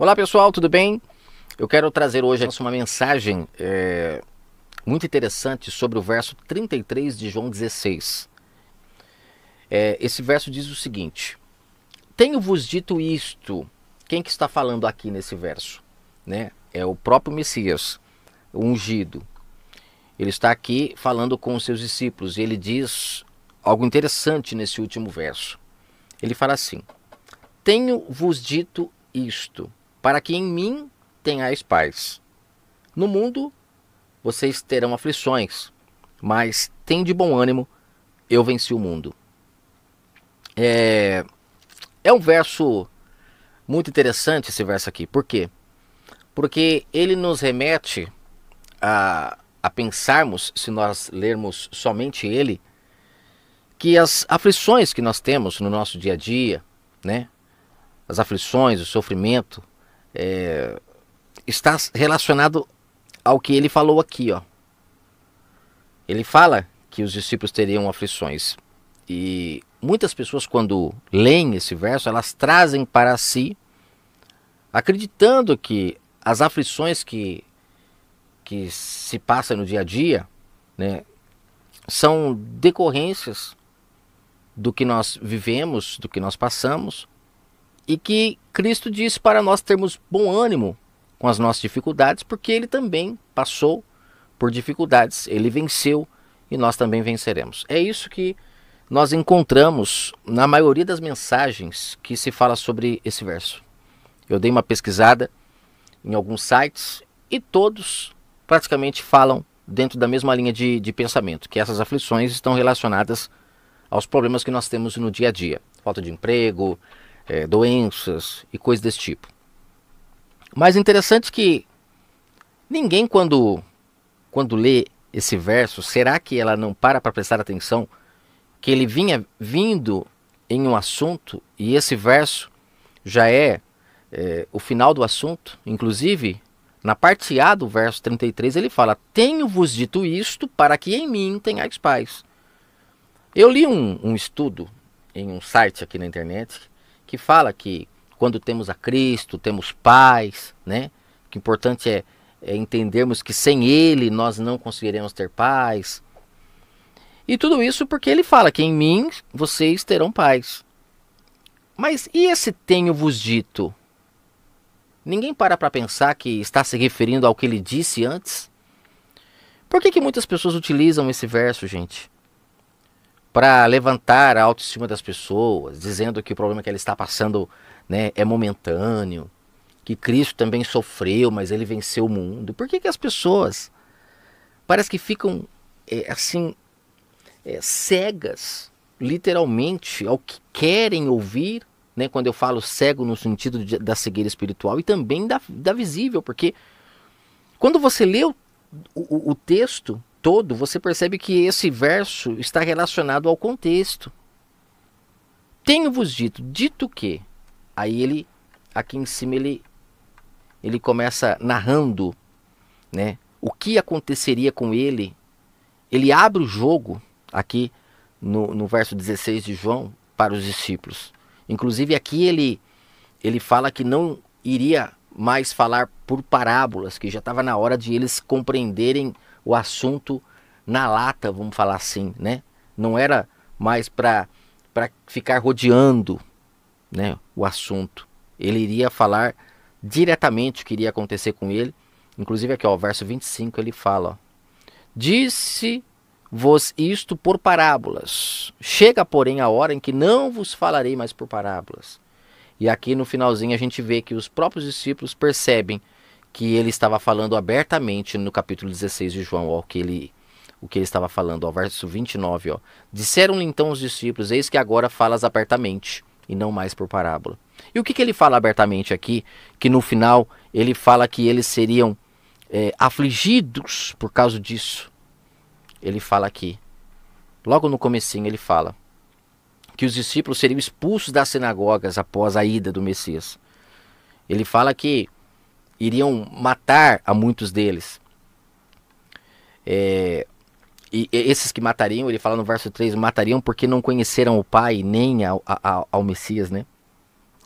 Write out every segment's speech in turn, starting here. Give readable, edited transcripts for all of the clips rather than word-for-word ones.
Olá pessoal, tudo bem? Eu quero trazer hoje uma mensagem muito interessante sobre o verso 33 de João 16. Esse verso diz o seguinte: Tenho-vos dito isto. Quem que está falando aqui nesse verso? Né? É o próprio Messias, o ungido. Ele está aqui falando com os seus discípulos e ele diz algo interessante nesse último verso. Ele fala assim: Tenho-vos dito isto, para que em mim tenhais paz. No mundo vocês terão aflições, mas tende bom ânimo, eu venci o mundo. É um verso muito interessante esse verso aqui. Por quê? Porque ele nos remete a pensarmos, se nós lermos somente ele, que as aflições que nós temos no nosso dia a dia, né? As aflições, o sofrimento, está relacionado ao que ele falou aqui, ó. Ele fala que os discípulos teriam aflições. E muitas pessoas, quando leem esse verso, elas trazem para si, acreditando que as aflições que se passam no dia a dia, né, são decorrências do que nós vivemos, do que nós passamos, e que Cristo disse para nós termos bom ânimo com as nossas dificuldades, porque ele também passou por dificuldades, ele venceu e nós também venceremos. É isso que nós encontramos na maioria das mensagens que se fala sobre esse verso. Eu dei uma pesquisada em alguns sites e todos praticamente falam dentro da mesma linha de pensamento, que essas aflições estão relacionadas aos problemas que nós temos no dia a dia. Falta de emprego, doenças e coisas desse tipo. Mas interessante que ninguém quando lê esse verso, será que ela não para prestar atenção que ele vinha vindo em um assunto e esse verso já é o final do assunto? Inclusive, na parte A do verso 33 ele fala: Tenho-vos dito isto para que em mim tenhais paz. Eu li um estudo em um site aqui na internet que fala que quando temos a Cristo, temos paz, né? Que o importante é entendermos que sem Ele nós não conseguiremos ter paz. E tudo isso porque Ele fala que em mim vocês terão paz. Mas e esse tenho-vos dito? Ninguém para pensar que está se referindo ao que Ele disse antes? Por que muitas pessoas utilizam esse verso, gente? Para levantar a autoestima das pessoas, dizendo que o problema que ela está passando, né, é momentâneo, que Cristo também sofreu, mas ele venceu o mundo. Por que as pessoas parece que ficam cegas, literalmente, ao que querem ouvir, né? Quando eu falo cego no sentido da cegueira espiritual e também da visível, porque quando você lê o texto todo, você percebe que esse verso está relacionado ao contexto. Tenho-vos dito o quê? Aí ele, aqui em cima, ele começa narrando, né, o que aconteceria com ele. Ele abre o jogo aqui no verso 16 de João para os discípulos. Inclusive aqui ele fala que não iria mais falar por parábolas, que já estava na hora de eles compreenderem o assunto na lata, vamos falar assim, né? Não era mais para ficar rodeando, né, o assunto. Ele iria falar diretamente o que iria acontecer com ele. Inclusive aqui, ó, o verso 25, ele fala, ó, Disse-vos isto por parábolas. Chega, porém, a hora em que não vos falarei mais por parábolas. E aqui no finalzinho a gente vê que os próprios discípulos percebem que ele estava falando abertamente no capítulo 16 de João, ó, o que ele estava falando, ó, verso 29, ó. Disseram-lhe então os discípulos: Eis que agora falas abertamente e não mais por parábola. E o que ele fala abertamente aqui? Que no final ele fala que eles seriam afligidos por causa disso. Ele fala aqui, logo no comecinho ele fala que os discípulos seriam expulsos das sinagogas após a ida do Messias. Ele fala que iriam matar a muitos deles. E esses que matariam, ele fala no verso 3, matariam porque não conheceram o Pai nem ao Messias, né?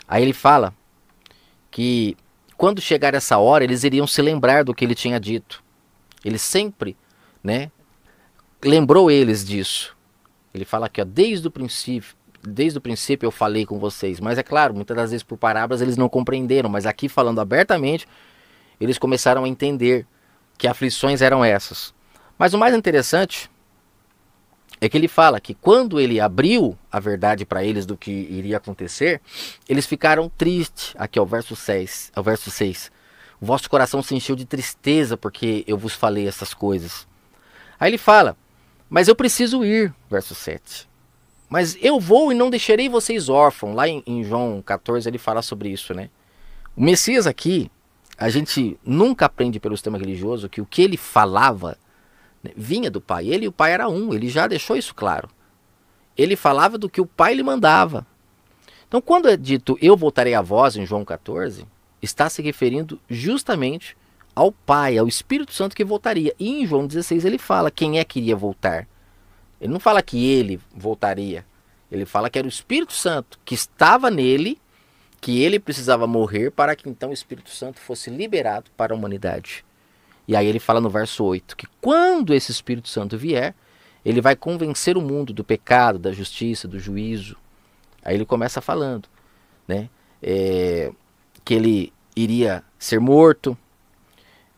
Aí ele fala que quando chegar essa hora, eles iriam se lembrar do que ele tinha dito. Ele sempre, né, lembrou eles disso. Ele fala aqui, ó, desde o princípio eu falei com vocês. Mas é claro, muitas das vezes por parábolas eles não compreenderam. Mas aqui falando abertamente, eles começaram a entender que aflições eram essas. Mas o mais interessante é que ele fala que quando ele abriu a verdade para eles do que iria acontecer, eles ficaram tristes. Aqui, ó, o verso 6. O vosso coração se encheu de tristeza porque eu vos falei essas coisas. Aí ele fala, mas eu preciso ir, verso 7. Mas eu vou e não deixarei vocês órfãos. Lá em João 14 ele fala sobre isso, né? O Messias aqui, a gente nunca aprende pelo sistema religioso que o que ele falava, né, vinha do Pai. Ele e o Pai era um, ele já deixou isso claro. Ele falava do que o Pai lhe mandava. Então quando é dito eu voltarei a vós em João 14, está se referindo justamente ao Pai, ao Espírito Santo que voltaria. E em João 16 ele fala quem é que iria voltar. Ele não fala que ele voltaria. Ele fala que era o Espírito Santo que estava nele, que ele precisava morrer para que então o Espírito Santo fosse liberado para a humanidade. E aí ele fala no verso 8 que quando esse Espírito Santo vier, ele vai convencer o mundo do pecado, da justiça, do juízo. Aí ele começa falando, né, que ele iria ser morto,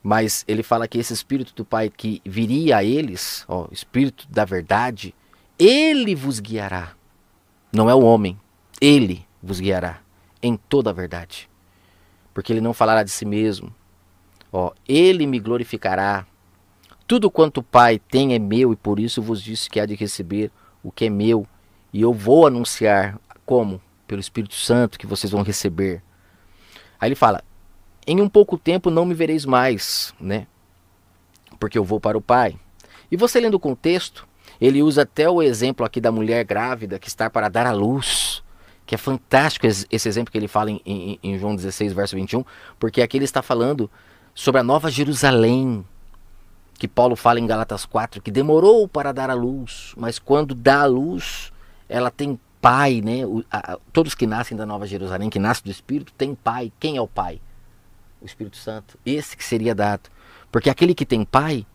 mas ele fala que esse Espírito do Pai que viria a eles, ó, Espírito da verdade, ele vos guiará. Não é o homem, ele vos guiará em toda a verdade. Porque ele não falará de si mesmo. Ó, ele me glorificará. Tudo quanto o Pai tem é meu e por isso vos disse que há de receber o que é meu. E eu vou anunciar como? Pelo Espírito Santo que vocês vão receber. Aí ele fala, em um pouco tempo não me vereis mais, né? Porque eu vou para o Pai. E você lendo o contexto, ele usa até o exemplo aqui da mulher grávida que está para dar à luz. Que é fantástico esse exemplo que ele fala em João 16, verso 21. Porque aqui ele está falando sobre a Nova Jerusalém. Que Paulo fala em Gálatas 4, que demorou para dar à luz. Mas quando dá à luz, ela tem pai, né? Todos que nascem da Nova Jerusalém, que nascem do Espírito, tem pai. Quem é o pai? O Espírito Santo. Esse que seria dado. Porque aquele que tem pai,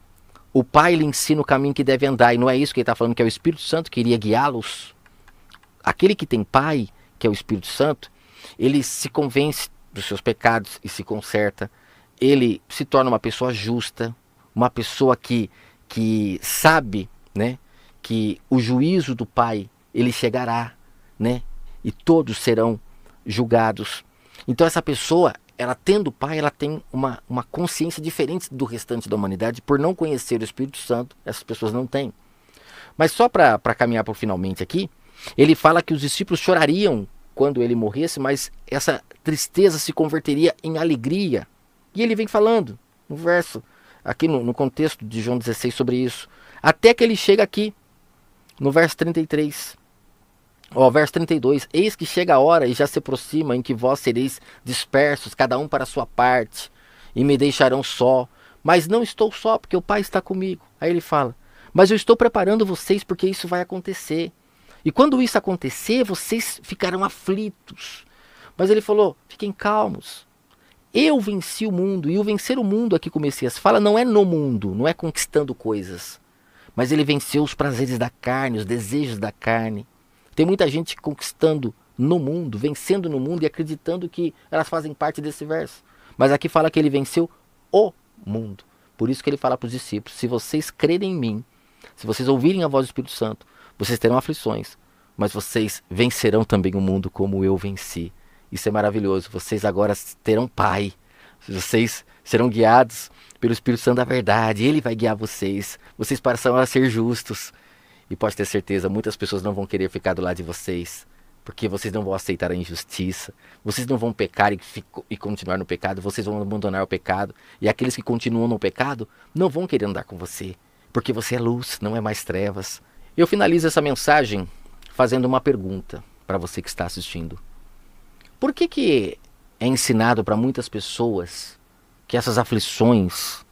o pai lhe ensina o caminho que deve andar. E não é isso que ele está falando, que é o Espírito Santo que iria guiá-los. Aquele que tem pai, que é o Espírito Santo, ele se convence dos seus pecados e se conserta. Ele se torna uma pessoa justa, uma pessoa que sabe, né, que o juízo do Pai, ele chegará, né, e todos serão julgados. Então essa pessoa, ela tendo Pai, ela tem uma consciência diferente do restante da humanidade. Por não conhecer o Espírito Santo, essas pessoas não têm. Mas só para caminhar para o finalmente aqui, ele fala que os discípulos chorariam quando ele morresse, mas essa tristeza se converteria em alegria. E ele vem falando no verso, aqui no contexto de João 16 sobre isso. Até que ele chega aqui, no verso 33. Ó, verso 32. Eis que chega a hora e já se aproxima em que vós sereis dispersos, cada um para a sua parte, e me deixarão só. Mas não estou só, porque o Pai está comigo. Aí ele fala, mas eu estou preparando vocês porque isso vai acontecer. E quando isso acontecer, vocês ficarão aflitos. Mas ele falou, fiquem calmos. Eu venci o mundo. E o vencer o mundo aqui com o Messias fala não é no mundo, não é conquistando coisas. Mas ele venceu os prazeres da carne, os desejos da carne. Tem muita gente conquistando no mundo, vencendo no mundo e acreditando que elas fazem parte desse verso. Mas aqui fala que ele venceu o mundo. Por isso que ele fala para os discípulos, se vocês crerem em mim, se vocês ouvirem a voz do Espírito Santo, vocês terão aflições, mas vocês vencerão também o mundo como eu venci. Isso é maravilhoso. Vocês agora terão Pai. Vocês serão guiados pelo Espírito Santo da verdade. Ele vai guiar vocês. Vocês passarão a ser justos. E pode ter certeza, muitas pessoas não vão querer ficar do lado de vocês. Porque vocês não vão aceitar a injustiça. Vocês não vão pecar e continuar no pecado. Vocês vão abandonar o pecado. E aqueles que continuam no pecado não vão querer andar com você. Porque você é luz, não é mais trevas. Eu finalizo essa mensagem fazendo uma pergunta para você que está assistindo. Por que é ensinado para muitas pessoas que essas aflições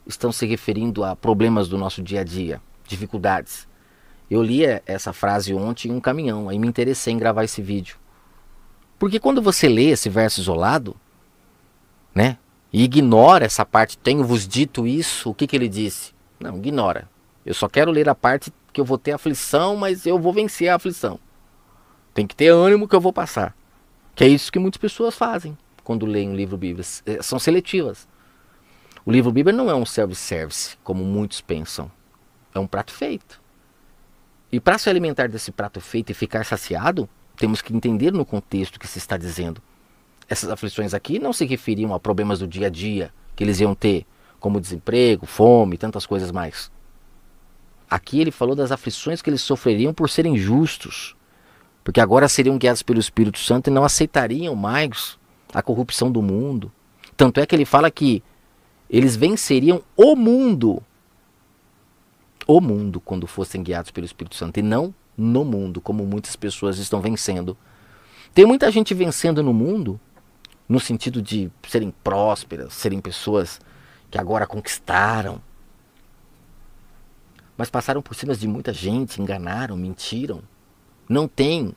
estão se referindo a problemas do nosso dia a dia, dificuldades? Eu li essa frase ontem em um caminhão, aí me interessei em gravar esse vídeo. Porque quando você lê esse verso isolado, né? E ignora essa parte, tenho-vos dito isso, o que ele disse? Não, ignora. Eu só quero ler a parte que eu vou ter aflição, mas eu vou vencer a aflição. Tem que ter ânimo que eu vou passar. Que é isso que muitas pessoas fazem quando leem um livro bíblico. São seletivas. O livro bíblico não é um self-service, como muitos pensam. É um prato feito. E para se alimentar desse prato feito e ficar saciado, temos que entender no contexto que se está dizendo. Essas aflições aqui não se referiam a problemas do dia a dia que eles iam ter, como desemprego, fome e tantas coisas mais. Aqui ele falou das aflições que eles sofreriam por serem justos, porque agora seriam guiados pelo Espírito Santo e não aceitariam mais a corrupção do mundo. Tanto é que ele fala que eles venceriam o mundo quando fossem guiados pelo Espírito Santo, e não no mundo, como muitas pessoas estão vencendo. Tem muita gente vencendo no mundo, no sentido de serem prósperas, serem pessoas que agora conquistaram, mas passaram por cima de muita gente, enganaram, mentiram. Não tem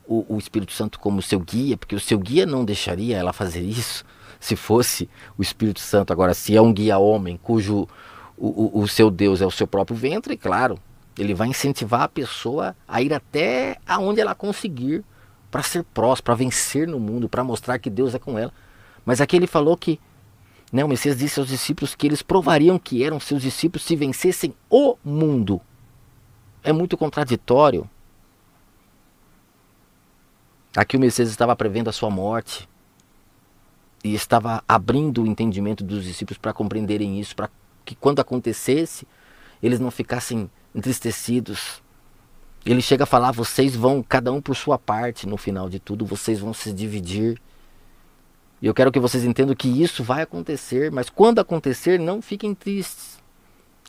o Espírito Santo como seu guia, porque o seu guia não deixaria ela fazer isso se fosse o Espírito Santo. Agora, se é um guia homem cujo o seu Deus é o seu próprio ventre, claro, ele vai incentivar a pessoa a ir até aonde ela conseguir para ser próspera, para vencer no mundo, para mostrar que Deus é com ela. Mas aqui ele falou que, né, o Messias disse aos discípulos que eles provariam que eram seus discípulos se vencessem o mundo. É muito contraditório. Aqui o Messias estava prevendo a sua morte e estava abrindo o entendimento dos discípulos para compreenderem isso, para que quando acontecesse, eles não ficassem entristecidos. Ele chega a falar, vocês vão, cada um por sua parte, no final de tudo, vocês vão se dividir. E eu quero que vocês entendam que isso vai acontecer, mas quando acontecer, não fiquem tristes.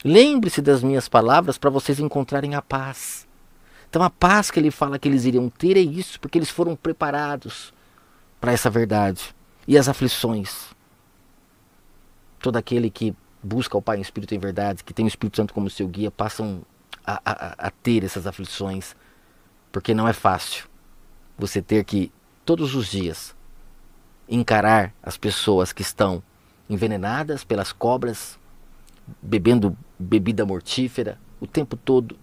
Lembre-se das minhas palavras para vocês encontrarem a paz. Então a paz que ele fala que eles iriam ter é isso, porque eles foram preparados para essa verdade. E as aflições. Todo aquele que busca o Pai em Espírito e em verdade, que tem o Espírito Santo como seu guia, passam a ter essas aflições, porque não é fácil você ter que, todos os dias, encarar as pessoas que estão envenenadas pelas cobras, bebendo bebida mortífera, o tempo todo,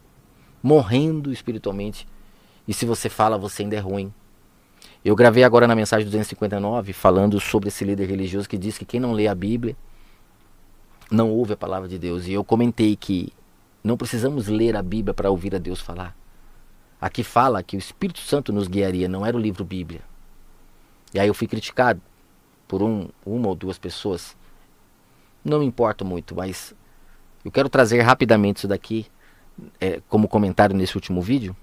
morrendo espiritualmente, e se você fala, você ainda é ruim. Eu gravei agora na mensagem 259, falando sobre esse líder religioso que diz que quem não lê a Bíblia não ouve a palavra de Deus. E eu comentei que não precisamos ler a Bíblia para ouvir a Deus falar. Aqui fala que o Espírito Santo nos guiaria, não era o livro Bíblia. E aí eu fui criticado por uma ou duas pessoas. Não me importo muito, mas eu quero trazer rapidamente isso daqui como comentário nesse último vídeo,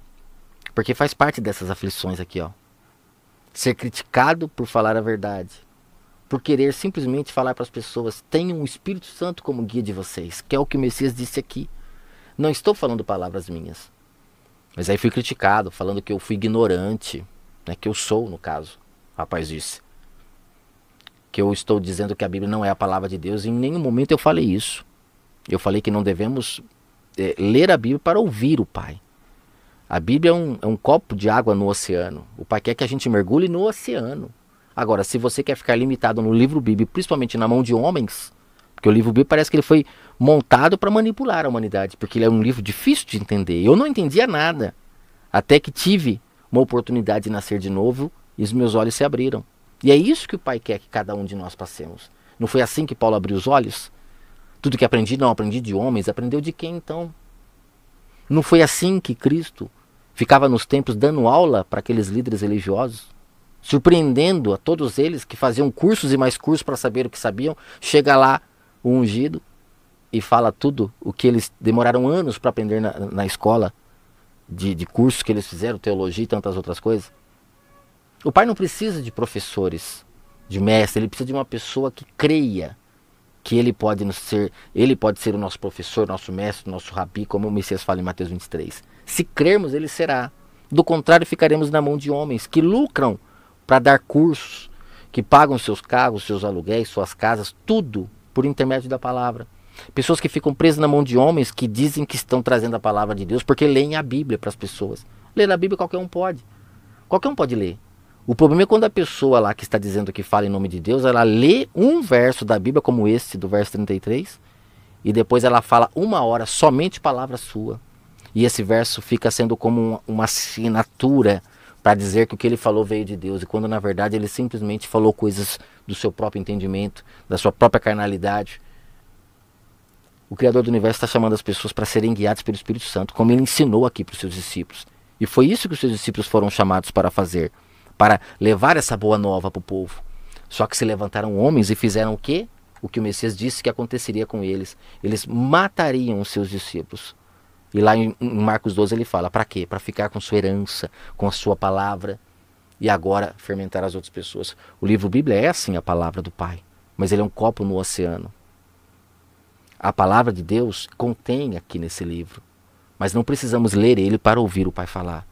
porque faz parte dessas aflições aqui, ó. Ser criticado por falar a verdade, por querer simplesmente falar para as pessoas, tenham o Espírito Santo como guia de vocês, que é o que o Messias disse aqui. Não estou falando palavras minhas, mas aí fui criticado, falando que eu fui ignorante, né, que eu sou, no caso, o rapaz disse. Que eu estou dizendo que a Bíblia não é a palavra de Deus, e em nenhum momento eu falei isso. Eu falei que não devemos ler a Bíblia para ouvir o Pai. A Bíblia é um copo de água no oceano. O Pai quer que a gente mergulhe no oceano. Agora, se você quer ficar limitado no livro bíblico, principalmente na mão de homens, porque o livro bíblico parece que ele foi montado para manipular a humanidade, porque ele é um livro difícil de entender. Eu não entendia nada, até que tive uma oportunidade de nascer de novo e os meus olhos se abriram. E é isso que o Pai quer que cada um de nós passemos. Não foi assim que Paulo abriu os olhos? Tudo que aprendi, não aprendi de homens, aprendeu de quem então? Não foi assim que Cristo ficava nos templos dando aula para aqueles líderes religiosos? Surpreendendo a todos eles que faziam cursos e mais cursos para saber o que sabiam. Chega lá o ungido e fala tudo o que eles demoraram anos para aprender na escola de cursos que eles fizeram, teologia e tantas outras coisas. O Pai não precisa de professores, de mestre, ele precisa de uma pessoa que creia que ele pode ser o nosso professor, nosso mestre, nosso rabi, como o Messias fala em Mateus 23. Se crermos, ele será. Do contrário, ficaremos na mão de homens que lucram para dar cursos, que pagam seus carros, seus aluguéis, suas casas, tudo por intermédio da palavra. Pessoas que ficam presas na mão de homens que dizem que estão trazendo a palavra de Deus porque leem a Bíblia para as pessoas. Ler a Bíblia qualquer um pode. Qualquer um pode ler. O problema é quando a pessoa lá que está dizendo que fala em nome de Deus, ela lê um verso da Bíblia, como esse do verso 33, e depois ela fala 1 hora somente palavra sua. E esse verso fica sendo como uma assinatura para dizer que o que ele falou veio de Deus, e quando na verdade ele simplesmente falou coisas do seu próprio entendimento, da sua própria carnalidade. O Criador do Universo está chamando as pessoas para serem guiadas pelo Espírito Santo, como ele ensinou aqui para os seus discípulos. E foi isso que os seus discípulos foram chamados para fazer, para levar essa boa nova para o povo. Só que se levantaram homens e fizeram o quê? O que o Messias disse que aconteceria com eles. Eles matariam os seus discípulos. E lá em Marcos 12 ele fala, para quê? Para ficar com sua herança, com a sua palavra, e agora fermentar as outras pessoas. O livro Bíblia é assim a palavra do Pai, mas ele é um copo no oceano. A palavra de Deus contém aqui nesse livro, mas não precisamos ler ele para ouvir o Pai falar.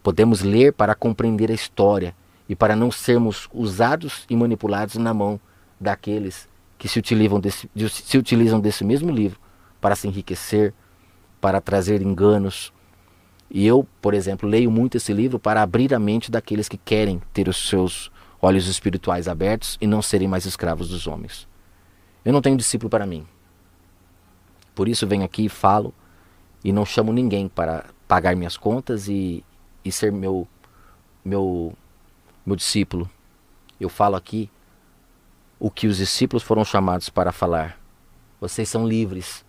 Podemos ler para compreender a história e para não sermos usados e manipulados na mão daqueles que se utilizam desse mesmo livro para se enriquecer, para trazer enganos. E eu, por exemplo, leio muito esse livro para abrir a mente daqueles que querem ter os seus olhos espirituais abertos e não serem mais escravos dos homens. Eu não tenho discípulo para mim. Por isso venho aqui e falo e não chamo ninguém para pagar minhas contas e ser meu discípulo. Eu falo aqui o que os discípulos foram chamados para falar. Vocês são livres.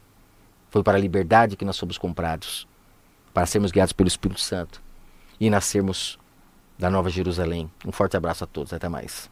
Foi para a liberdade que nós fomos comprados, para sermos guiados pelo Espírito Santo e nascermos da Nova Jerusalém. Um forte abraço a todos, até mais.